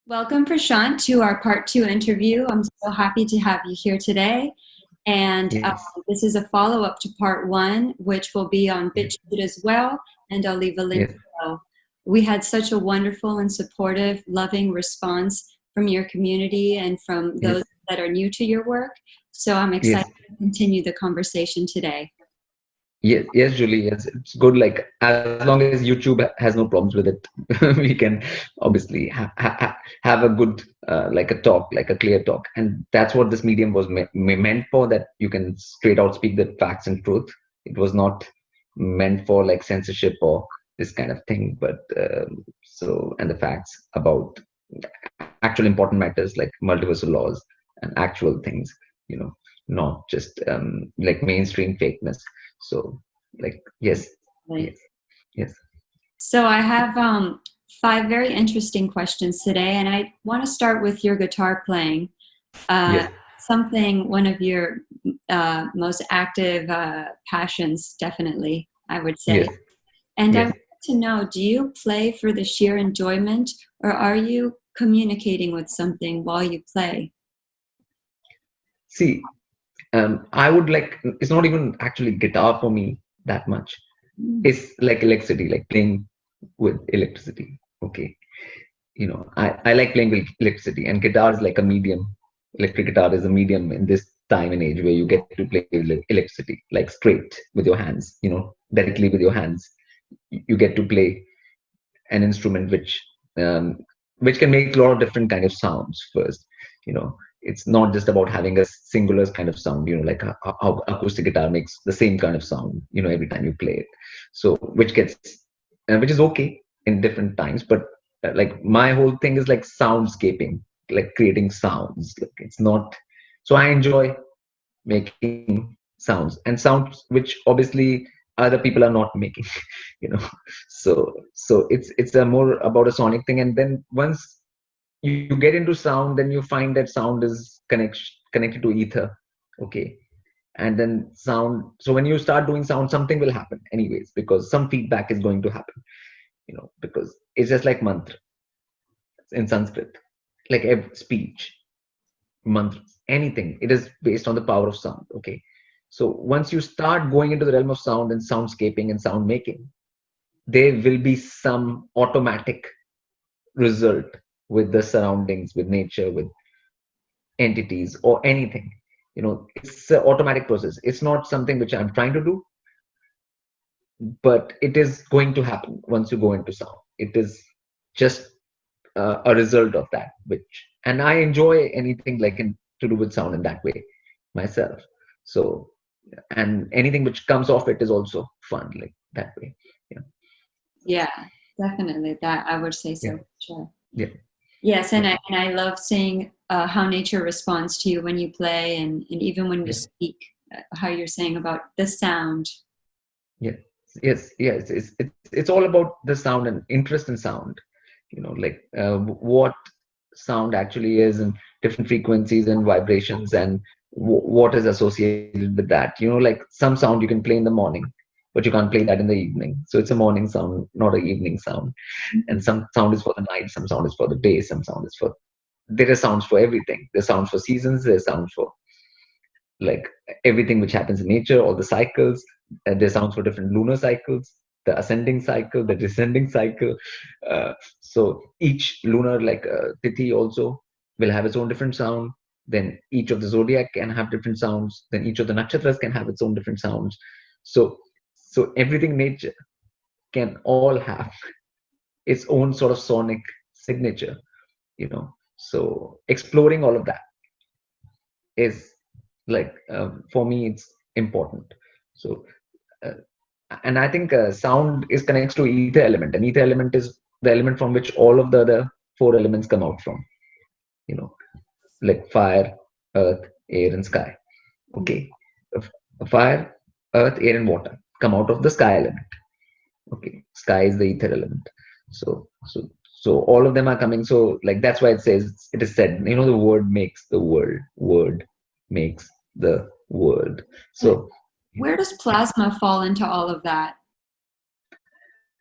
Welcome, Prashant, to our part two interview. I'm so happy to have you here today. And Yes, this is a follow up to part one, which will be on yeah, BitChute as well. And I'll leave a link yes, below. We had such a wonderful and supportive, loving response from your community and from those yes, that are new to your work. So I'm excited yes, to continue the conversation today. yes, yes, Julie. Yes, it's good. Like as long as YouTube has no problems with it, we can obviously have a good like a talk, like a clear talk, and that's what this medium was meant for. That you can straight out speak the facts and truth. It was not meant for like censorship or this kind of thing, but and the facts about actual important matters like multiversal laws and actual things, you know, not just like mainstream fakeness. So, like, yes, yes, yes, So I have five very interesting questions today, and I want to start with your guitar playing. Uh, yes, Something, one of your most active passions, definitely, I would say. yes, And I yes. want to know, do you play for the sheer enjoyment, or are you communicating with something while you play? See, I would like, it's not even actually guitar for me that much. Mm. It's like electricity, like playing with electricity. Okay. I like playing with electricity, and guitar is like a medium. Electric guitar is a medium in this time and age where you get to play with electricity, like straight with your hands, directly with your hands. You get to play an instrument um, which can make a lot of different kind of sounds first. It's not just about having a singular kind of sound, like how acoustic guitar makes the same kind of sound, every time you play it. So which is okay in different times, but like my whole thing is like soundscaping, like creating sounds. Like it's not, so I enjoy making sounds, and sounds which obviously other people are not making. you know so it's a more about a sonic thing, and then once you get into sound, then you find that sound is connected to ether. Okay. And then sound, so when you start doing sound, something will happen anyways, because some feedback is going to happen, because it's just like mantra in Sanskrit, like speech, mantras, anything. It is based on the power of sound. Okay. So once you start going into the realm of sound and soundscaping and sound making, there will be some automatic result with the surroundings, with nature, with entities or anything. It's an automatic process. It's not something which I'm trying to do, but it is going to happen once you go into sound. It is just a result of that, which, and I enjoy anything like to do with sound in that way myself. So, and anything which comes off it is also fun, like that way. Yeah, Yeah, definitely. That I would say yeah, so. Sure. yeah, Yes, yeah, and I love seeing how nature responds to you when you play, and even when you yeah, speak, how you're saying about the sound. yeah. Yes, yes. It's all about the sound and interest in sound. Like what sound actually is, and different frequencies and vibrations, and what is associated with that. Like some sound you can play in the morning, but you can't play that in the evening. So it's a morning sound, not an evening sound. And some sound is for the night, some sound is for the day, some sound is for, there are sounds for everything. There's sounds for seasons, there's sounds for like everything which happens in nature, all the cycles. There's sounds for different lunar cycles, the ascending cycle, the descending cycle. So each lunar, like tithi also will have its own different sound. Then each of the zodiac can have different sounds. Then each of the nakshatras can have its own different sounds. So everything nature can all have its own sort of sonic signature. So exploring all of that is like, for me it's important. So uh, and I think sound is connects to ether element, and ether element is the element from which all of the other four elements come out from, you know like fire, earth, air, and sky. Okay. Fire, earth, air, and water come out of the sky element. Okay. Sky is the ether element. So so so all of them are coming. So like that's why it is said, the word makes the world, word makes the world. And So where does plasma fall into all of that?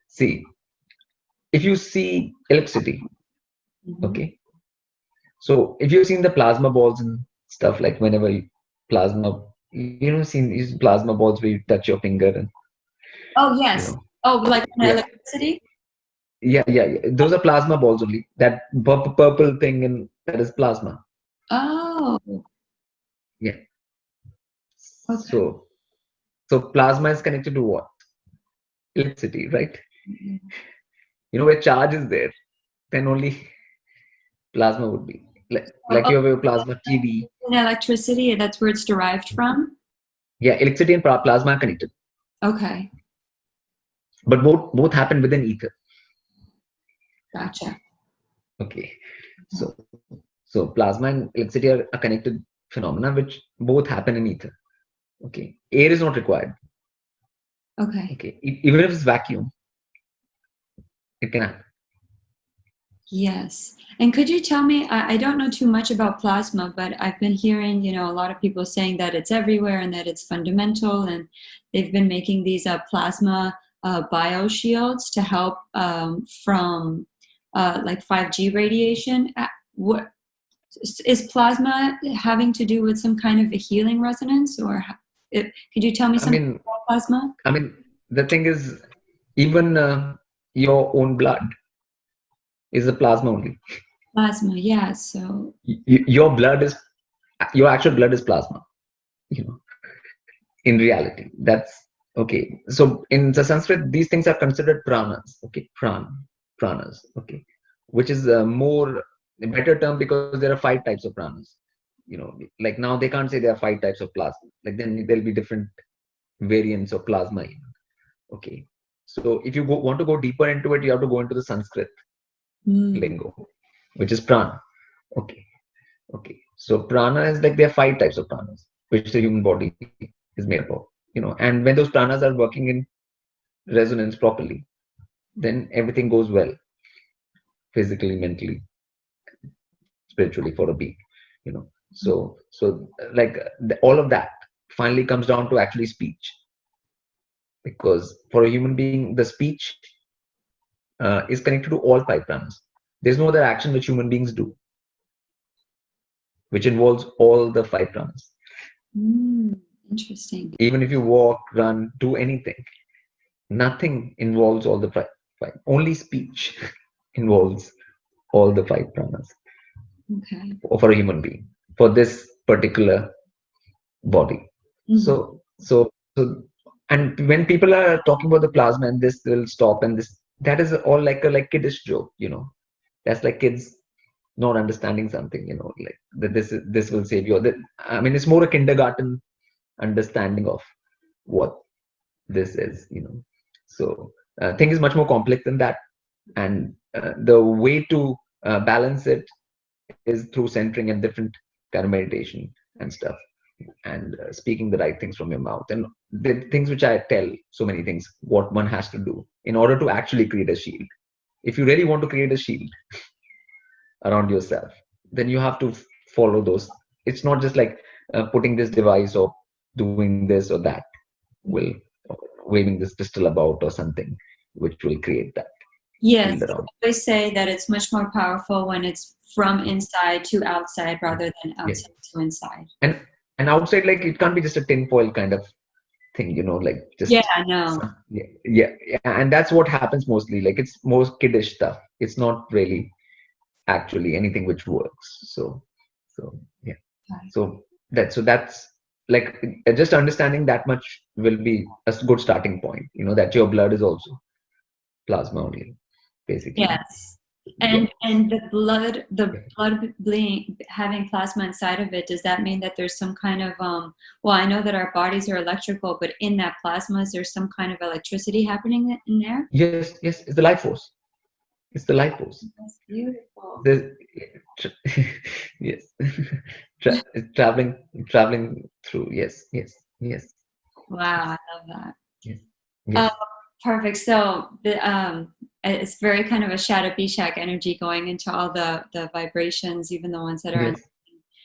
see, if you see electricity, Hmm. okay, So if you've seen the plasma balls and stuff, like whenever plasma, seen these plasma balls where you touch your finger and, Oh, you yes. know, Oh, like yeah, electricity? yeah. Those are plasma balls only. That purple thing, and that is plasma. Oh, Yeah. okay. So plasma is connected to what? Electricity, right? Where charge is there, then only plasma would be. Like Oh, you have a plasma TV. and electricity, that's where it's derived from? Yeah, electricity and plasma are connected, Okay, but both happen within ether. gotcha. Okay, so so plasma and electricity are a connected phenomena which both happen in ether. Okay, air is not required. Okay. Okay, even if it's vacuum, it can happen. Yes. And could you tell me, I don't know too much about plasma, but I've been hearing, a lot of people saying that it's everywhere and that it's fundamental, and they've been making these plasma bioshields to help from like 5G radiation. What is plasma having to do with some kind of a healing resonance, or could you tell me I something mean, about plasma? I mean, the thing is, even your own blood is a plasma only. Plasma, yeah. So, Your blood is your actual blood is plasma. You know, in reality, that's okay. So in the Sanskrit, these things are considered pranas. Okay, pranas. Okay, which is a better term because there are 5 types of pranas. Like now they can't say there are 5 types of plasma. Like then there'll be different variants of plasma. Okay, so if you want to go deeper into it, you have to go into the Sanskrit mm, lingo, which is prana. Okay, okay. So prana is like there are 5 types of pranas, which the human body is made up of. And when those pranas are working in resonance properly, then everything goes well, physically, mentally, spiritually for a being. So like all of that finally comes down to actually speech, because for a human being, the speech is connected to all 5 pranas. There's no other action which human beings do which involves all the 5 pranas. mm, interesting. Even if you walk, run, do anything, nothing involves all the five. Only speech involves all the 5 pranas Okay. for a human being, for this particular body. Mhm. So, and when people are talking about the plasma and this will stop and this, that is all like a kiddish joke. That's like kids not understanding something, like that this will save you. I mean, it's more a kindergarten understanding of what this is. So thing is much more complex than that, and the way to balance it is through centering and different kind of meditation and stuff, and speaking the right things from your mouth, and the things which I tell, so many things what one has to do in order to actually create a shield. If you really want to create a shield around yourself, then you have to follow those. It's not just like putting this device or doing this or that will, waving this pistol about or something, which will create that Yes, shield around. they say that it's much more powerful when it's from inside to outside rather than Yeah, outside to inside. and outside, like it can't be just a tinfoil kind of thing, like Yeah, just I know. yeah, and that's what happens mostly. Like it's more kiddish stuff. It's not really actually anything which works. So yeah. So that's like just understanding that much will be a good starting point. That your blood is also plasma only, basically. Yes. Yeah. And the blood bleeding, having plasma inside of it, does that mean that there's some kind of well, I know that our bodies are electrical, but in that plasma, is there some kind of electricity happening in there? Yes. It's the life force. It's the life force. That's beautiful. The yes, traveling through. Yes, Wow, I love that. yes, Uh, yes, Perfect. So it's very kind of a shadow bishak energy going into all the vibrations, even the ones that are in.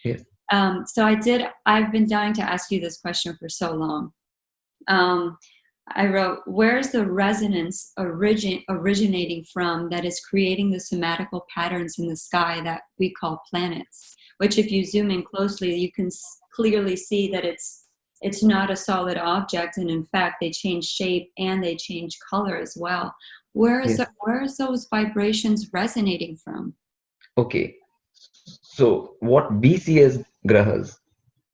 yes, yes. So I've been dying to ask you this question for so long. Um, I wrote, where's the resonance originating from that is creating the cymatical patterns in the sky that we call planets? Which, if you zoom in closely, you can clearly see that it's not a solid object, and in fact, they change shape and they change color as well. Yes. Where is those vibrations resonating from? Okay. So what we see as grahas,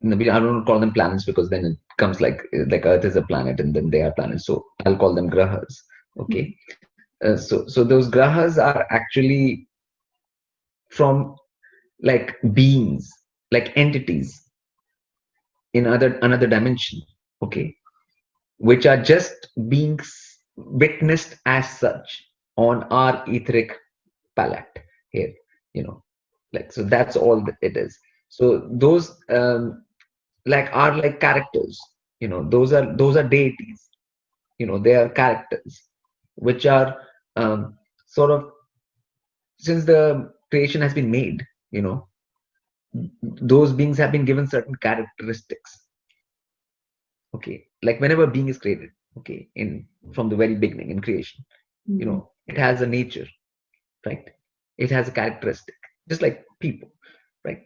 I don't call them planets because then it comes like Earth is a planet and then they are planets. So I'll call them grahas. Okay. So those grahas are actually from like beings, like entities in another dimension. Okay, which are just beings witnessed as such on our etheric palette here. You know, like so that's all that it is. So those like are like characters. You know, those are deities. You know, they are characters which are sort of, since the creation has been made, you know, those beings have been given certain characteristics. Okay, like whenever a being is created, okay, in from the very beginning in creation, you Mm-hmm. know, it has a nature, right? It has a characteristic, just like people, right?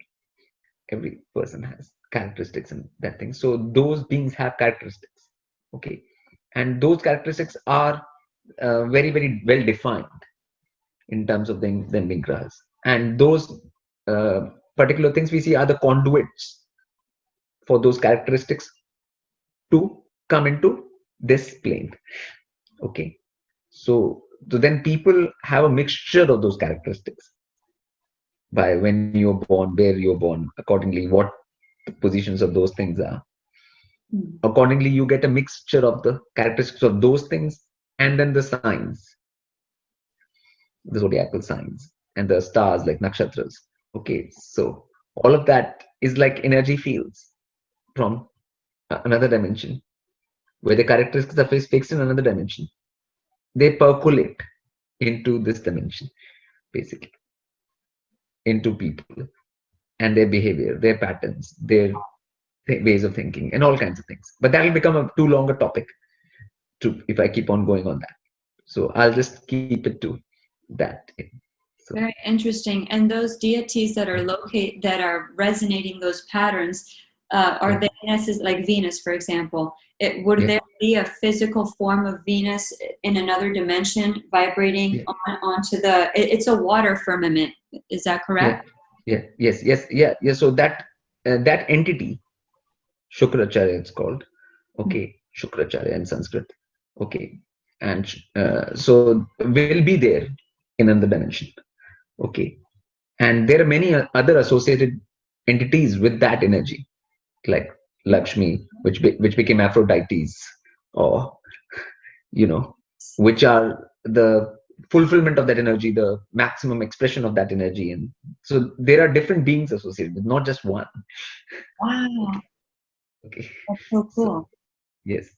Every person has characteristics and that thing. So those beings have characteristics, okay, and those characteristics are very well defined in terms of them being grahas. And those particular things we see are the conduits for those characteristics to come into this plane. Okay. So then people have a mixture of those characteristics by when you're born, where you're born, accordingly, what the positions of those things are. Accordingly, you get a mixture of the characteristics of those things and then the signs, the zodiacal signs, and the stars like nakshatras. Okay. So all of that is like energy fields from another dimension where the characteristics are fixed in another dimension. They percolate into this dimension, basically, into people and their behavior, their patterns, their ways of thinking, and all kinds of things. But that will become a too long a topic to if I keep on going on that. So I'll just keep it to that. So Very interesting. And those deities that are that are resonating those patterns, are yeah, they like Venus, for example? Would yeah, there be a physical form of Venus in another dimension vibrating yeah, onto the? It's a water firmament. Is that yeah, correct? yeah, yeah. So that entity, Shukracharya, it's called. Okay, Shukracharya in Sanskrit. Okay, and so will be there in another dimension. Okay, and there are many other associated entities with that energy, like Lakshmi, which became Aphrodites, or you know, which are the fulfillment of that energy, the maximum expression of that energy, and so there are different beings associated with, not just one. Wow, Okay, okay. that's so So cool. yes.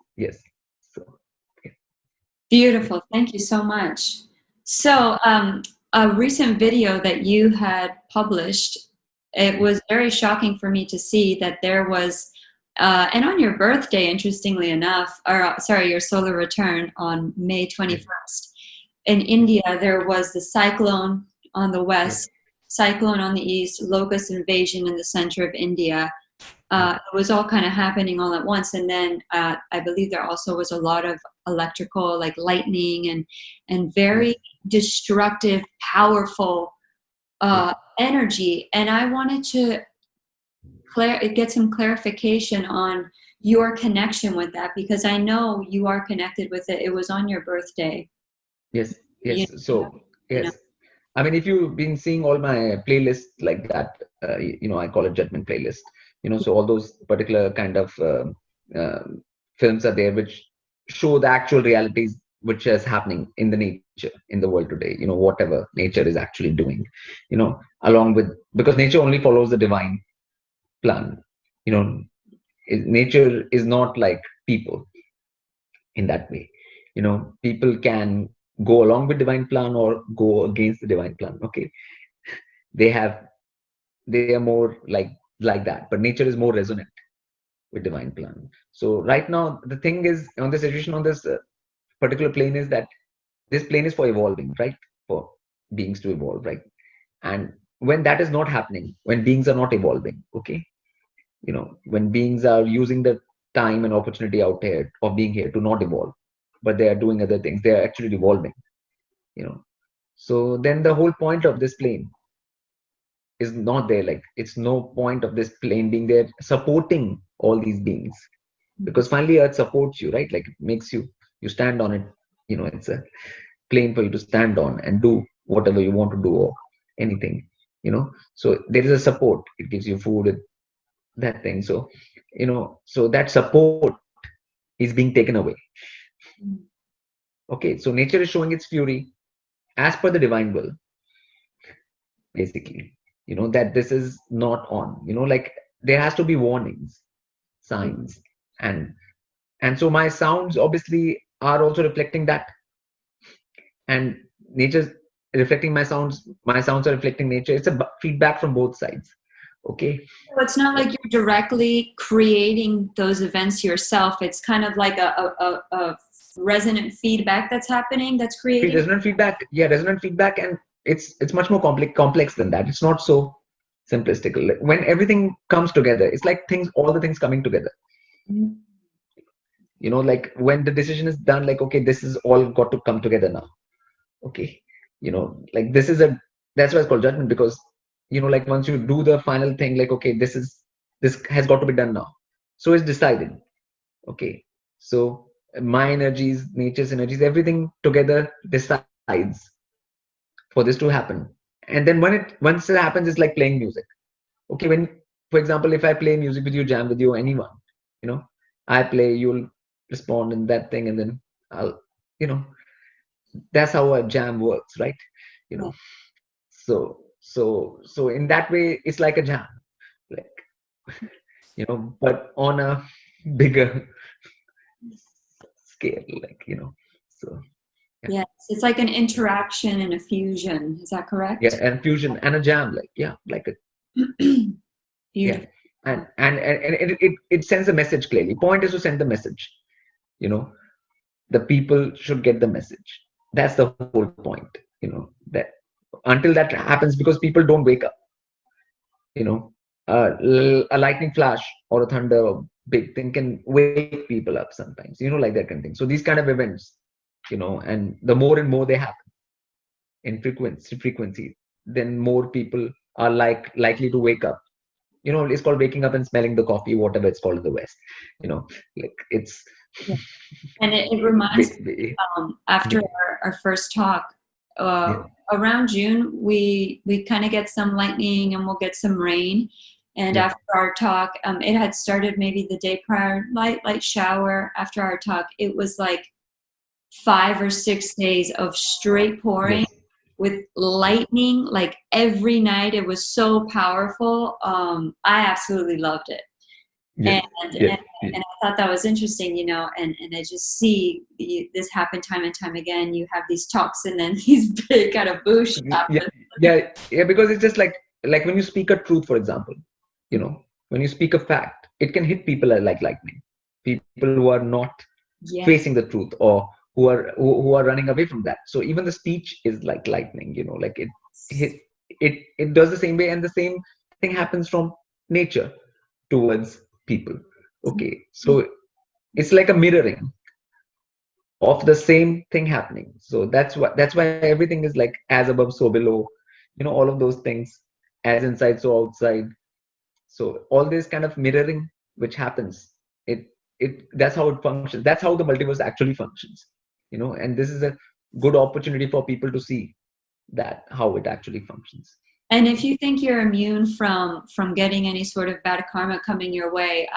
So okay. Beautiful. Thank you so much. So, a recent video that you had published, it was very shocking for me to see that there was, and on your birthday, interestingly enough, or sorry, your solar return on May Yeah, 21st, in yeah, India, there was the cyclone on the yeah, west, cyclone on the east, locust invasion in the center of India. yeah, It was all kind of happening all at once, and then I believe there also was a lot of electrical, like lightning, and yes, very destructive, powerful yeah. energy. And I wanted to get some clarification on your connection with that, because I know you are connected with it. It was on your birthday. Yes, You, yes. So you know. yes, I mean, if you've been seeing all my playlists like that, I call it judgment playlist. So all those particular kind of films are there which show the actual realities which is happening in the nature in the world today. Whatever nature is actually doing. Along with, because nature only follows the divine plan. You know, nature is not like people in that way. People can go along with divine plan or go against the divine plan. Okay, they are more like that, but nature is more resonant. with divine plan. So right now, the thing is on this situation on this particular plane is that this plane is for evolving, right? For beings to evolve, right? And when that is not happening, when beings are not evolving, okay, when beings are using the time and opportunity out here of being here to not evolve, but they are doing other things, they are actually evolving, you know. So then the whole point of this plane is not there. Like it's no point of this plane being there supporting all these beings, because finally Earth supports you, right? Like it makes you stand on it. It's a plane for you to stand on and do whatever you want to do or anything. So there is a support. It gives you food, that thing. So that support is being taken away. Okay, so nature is showing its fury as per the divine will, basically. That this is not on. Like there has to be warnings, signs, and so my sounds obviously are also reflecting that, and nature's reflecting my sounds. My sounds are reflecting nature. It's a feedback from both sides. Okay. So it's not like you're directly creating those events yourself. It's kind of like a resonant feedback that's happening, that's creating. Resonant feedback, yeah, resonant feedback, and it's much more complex than that. It's not so simplistic. Like, when everything comes together, it's like all the things coming together. Like when the decision is done, like okay, this is all got to come together now. Okay, like that's why it's called judgment, because like once you do the final thing, like okay, this has got to be done now, so it's decided. Okay, so my energies, nature's energies, everything together decides for this to happen. And then once it happens, it's like playing music. Okay, when, for example, if I play music with you, jam with you, anyone, I play, you'll respond in that thing, and then I'll, that's how a jam works, right? you know so in that way it's like a jam, like, but on a bigger scale, like, so yeah. Yes, it's like an interaction and a fusion. Is that Yeah, correct? and fusion and a jam, like, yeah, like a, yeah. Beautiful. And it sends a message clearly. Point is to send the message. The people should get the message. That's the whole point. That until that happens, because people don't wake up. A lightning flash or a thunder or big thing can wake people up sometimes. Like that kind of thing. So these kind of events, and the more and more they happen in frequency, then more people are likely to wake up. It's called waking up and smelling the coffee, whatever it's called in the West. Like it's Yeah. And it reminds me, after yeah, our first talk, uh, yeah, around June, we kind of get some lightning and we'll get some rain. And yeah, after our talk, it had started maybe the day prior, light shower. After our talk, it was like 5 or 6 days of straight pouring yes, with lightning, like every night. It was so powerful. I absolutely loved it. yes, And, yes, and and I thought that was interesting, and I just see this happen time and time again. You have these talks, and then these big kind of boosh yeah, happen. yeah, because it's just like when you speak a truth, for example, when you speak a fact, it can hit people like lightning. People who are not Yes. facing the truth, or who are running away from that. So even the speech is like lightning, like it does the same way, and the same thing happens from nature towards people. Okay, so it's like a mirroring of the same thing happening. So that's why everything is like as above so below, all of those things, as inside so outside. So all this kind of mirroring which happens, it that's how it functions. That's how the multiverse actually functions. And this is a good opportunity for people to see that how it actually functions. And if you think you're immune from getting any sort of bad karma coming your way,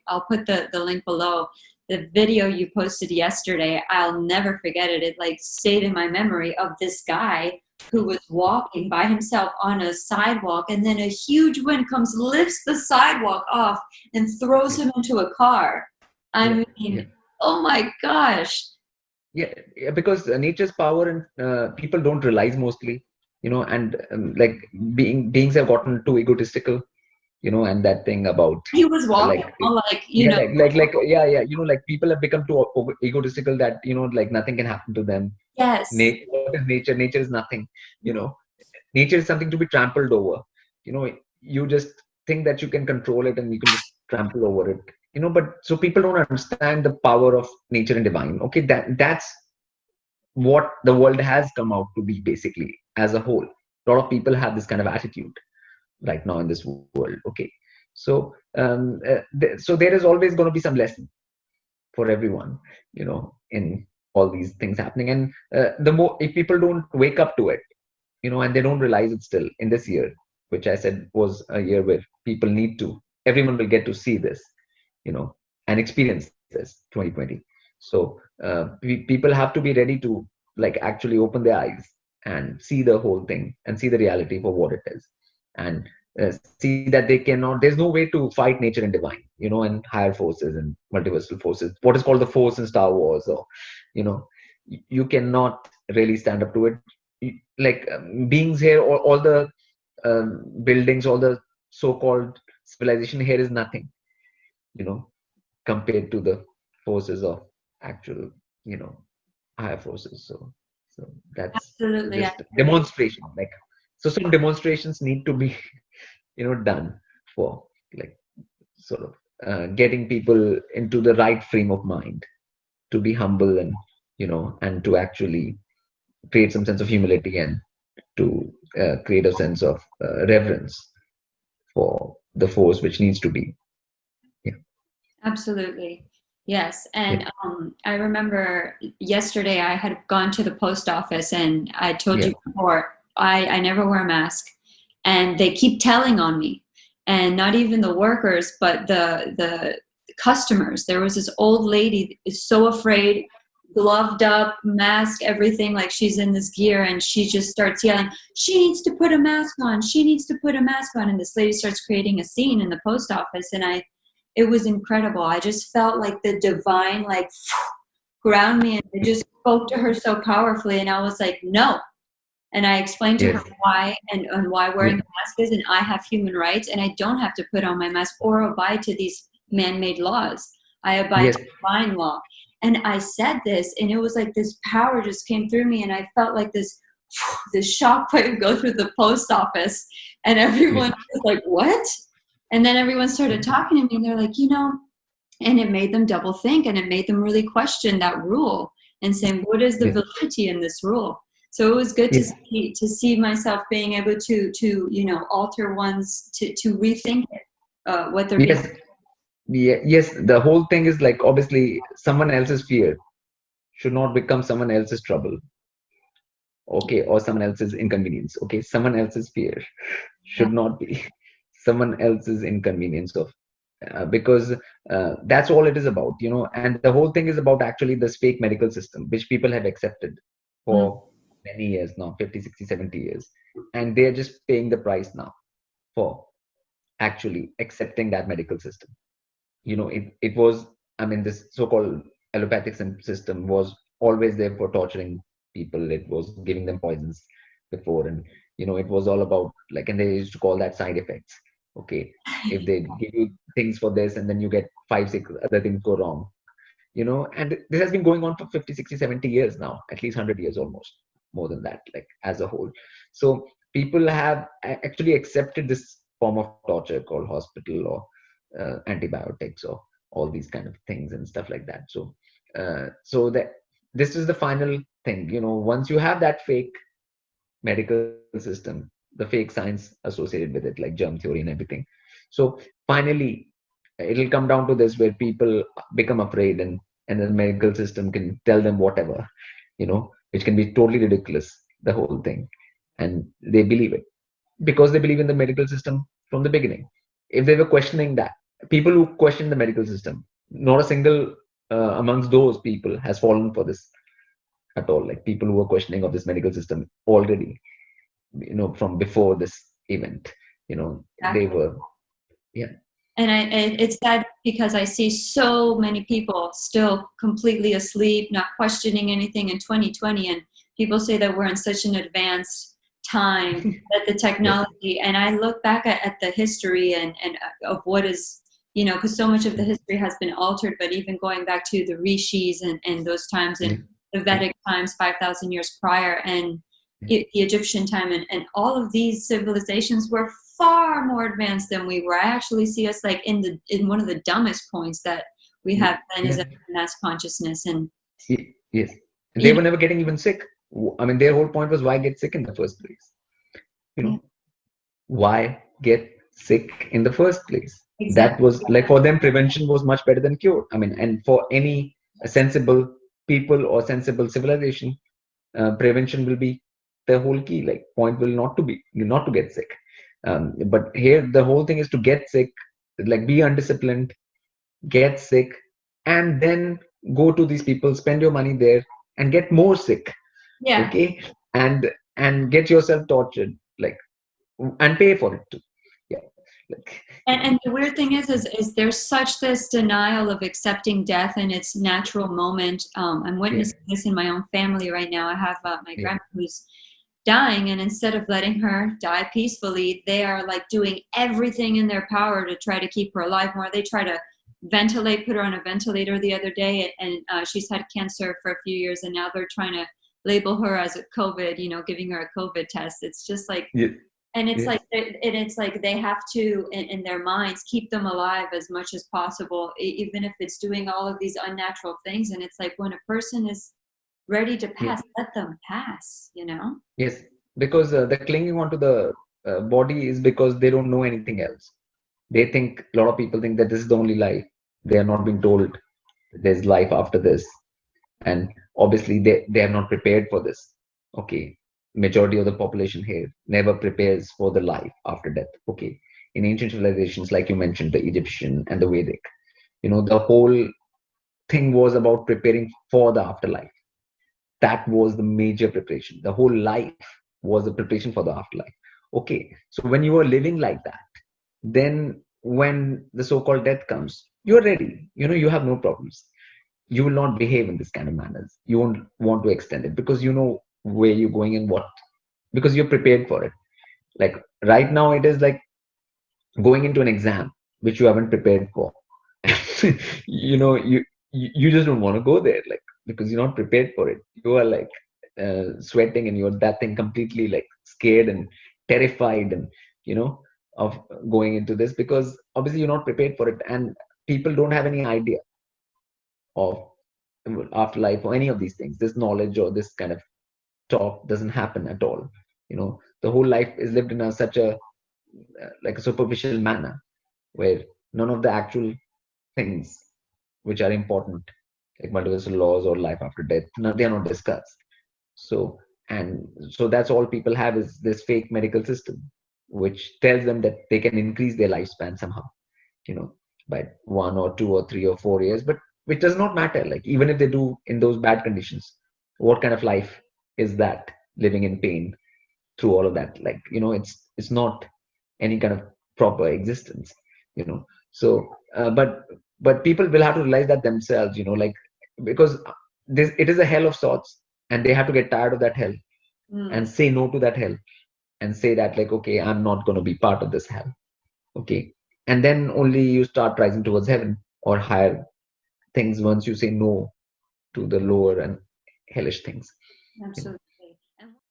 I'll put the link below. The video you posted yesterday, I'll never forget it. It like stayed in my memory, of this guy who was walking by himself on a sidewalk, and then a huge wind comes, lifts the sidewalk off, and throws him into a car. Yeah, I yeah, mean, oh my gosh. yeah, yeah, because nature's power and people don't realize mostly, and like beings have gotten too egotistical. and that thing about He was walking like all like, yeah, yeah, like people have become too egotistical that like nothing can happen to them. yes, What is nature? Nature is nothing. You know, nature is something to be trampled over. You just think that you can control it and you can just trample over it. But so people don't understand the power of nature and divine. Okay, that's what the world has come out to be basically as a whole. A lot of people have this kind of attitude right now in this world. Okay, so so there is always going to be some lesson for everyone, in all these things happening. And the more, if people don't wake up to it, and they don't realize it still in this year, which I said was a year where people need to, everyone will get to see this, and experience this 2020. So people have to be ready to like actually open their eyes and see the whole thing and see the reality for what it is, and see that they cannot, there's no way to fight nature and divine, and higher forces and multiversal forces, what is called the force in Star Wars, or you know you cannot really stand up to it. Like beings here, all the buildings, all the so-called civilization here is nothing, you know compared to the forces of actual, you know higher forces. So that's absolutely. I just agree. demonstration, like, so some demonstrations need to be done for, like, sort of getting people into the right frame of mind to be humble, and and to actually create some sense of humility, and to create a sense of reverence for the force which needs to be. Yeah, Absolutely. Yes. yeah, And I remember yesterday I had gone to the post office and I told yeah, you before, I never wear a mask and they keep telling on me. And not even the workers, but the customers. There was this old lady is so afraid, gloved up, mask, everything, like she's in this gear, and she just starts yelling, she needs to put a mask on, she needs to put a mask on. And this lady starts creating a scene in the post office, and it was incredible. I just felt like the divine, like, ground me, and I just spoke to her so powerfully. And I was like, no. And I explained to her yes, why, and why wearing yeah, the mask is, and I have human rights, and I don't have to put on my mask or abide to these man-made laws. I abide yes, to divine law. And I said this, and it was like this power just came through me, and I felt like this shockwave go through the post office, and yeah, everyone was like, "What?" And then everyone started talking to me, and they're like, and it made them double think, and it made them really question that rule and saying, what is the yeah, validity in this rule? So it was good yeah. to see myself being able to alter ones, to rethink it, what they're being. Yes, yeah, yes. The whole thing is like, obviously someone else's fear should not become someone else's trouble, okay, or someone else's inconvenience. Okay, someone else's fear should not be someone else's inconvenience of, because that's all it is about, and the whole thing is about actually this fake medical system which people have accepted Mm, for many years now, 50, 60, 70 years, and they're just paying the price now for actually accepting that medical system. It was, I mean, this so-called allopathic system was always there for torturing people. It was giving them poisons before, and it was all about, like, and they used to call that side effects. Okay, if they give you things for this and then you get 5 6 other things go wrong, and this has been going on for 50 60 70 years now, at least 100 years, almost more than that, like, as a whole. So people have actually accepted this form of torture called hospital, or antibiotics, or all these kind of things and stuff like that. So that this is the final thing, once you have that fake medical system, the fake science associated with it, like germ theory and everything. So finally, it'll come down to this, where people become afraid, and the medical system can tell them whatever, which can be totally ridiculous, the whole thing, and they believe it because they believe in the medical system from the beginning. If they were questioning that, people who question the medical system, not a single amongst those people has fallen for this at all. Like, people who were questioning of this medical system already, from before this event, they exactly. were, yeah, And it's sad because I see so many people still completely asleep, not questioning anything in 2020. And people say that we're in such an advanced time that the Yes. technology, and I look back at the history and of what is, because so much of the history has been altered, but even going back to the rishis and those times in Yeah. the Yeah. Vedic times, 5,000 years prior, and Yeah. the Egyptian time, and all of these civilizations were far more advanced than we were. I actually see us like in one of the dumbest points that we Yeah. have then is Yeah. a mass consciousness. And Yes. They you know were never getting even sick. I mean, their whole point was why get sick in the first place? You yeah, know, why get sick in the first place? That exactly. was like for them, prevention was much better than cure. I mean, and for any sensible people or sensible civilization, prevention will be the whole key. Like, point will not to get sick. But here, the whole thing is to get sick, like be undisciplined, get sick, and then go to these people, spend your money there, and get more sick. Yeah. Okay, and get yourself tortured, like, and pay for it too. Yeah, like, And the weird thing is there's such this denial of accepting death in its natural moment. I'm yeah, witnessing this in my own family right now. I have my yeah, grandma who's dying, and instead of letting her die peacefully, they are like doing everything in their power to try to keep her alive more. They try to put her on a ventilator the other day, and she's had cancer for a few years, and now they're trying to label her as a COVID, giving her a COVID test. It's just like, yeah, and it's yes, like they have to in their minds keep them alive as much as possible, even if it's doing all of these unnatural things. And it's like when a person is ready to yeah, pass, let them pass. yes. Because the clinging onto the body is because they don't know anything else. They think, a lot of people think that this is the only life. They are not being told there's life after this, and obviously they are not prepared for this. Okay, majority of the population here never prepares for the life after death. Okay, in ancient civilizations, like you mentioned, the Egyptian and the Vedic, the whole thing was about preparing for the afterlife. That was the major preparation. The whole life was a preparation for the afterlife. Okay, so when you are living like that, then when the so-called death comes, you're ready. You have no problems. You will not behave in this kind of manners. You won't want to extend it because you know where you're going and what, because you're prepared for it. Like right now, it is like going into an exam which you haven't prepared for. You just don't want to go there, like, because you're not prepared for it. You are like sweating, and you're that thing completely like scared and terrified, and of going into this, because obviously you're not prepared for it, and people don't have any idea of afterlife or any of these things. This knowledge or this kind of talk doesn't happen at all. The whole life is lived in such a like a superficial manner, where none of the actual things which are important, like multiversal laws or life after death, no, they are not discussed. So and so that's all people have, is this fake medical system which tells them that they can increase their lifespan somehow, you know by 1 or 2 or 3 or 4 years, but which does not matter. Like, even if they do in those bad conditions, what kind of life is that, living in pain through all of that? Like, it's not any kind of proper existence. So but people will have to realize that themselves, like, because this it is a hell of sorts, and they have to get tired of that hell Mm, and say no to that hell, and say that, like, okay, I'm not going to be part of this hell. Okay, and then only you start rising towards heaven or higher things, once you say no to the lower and hellish things. absolutely.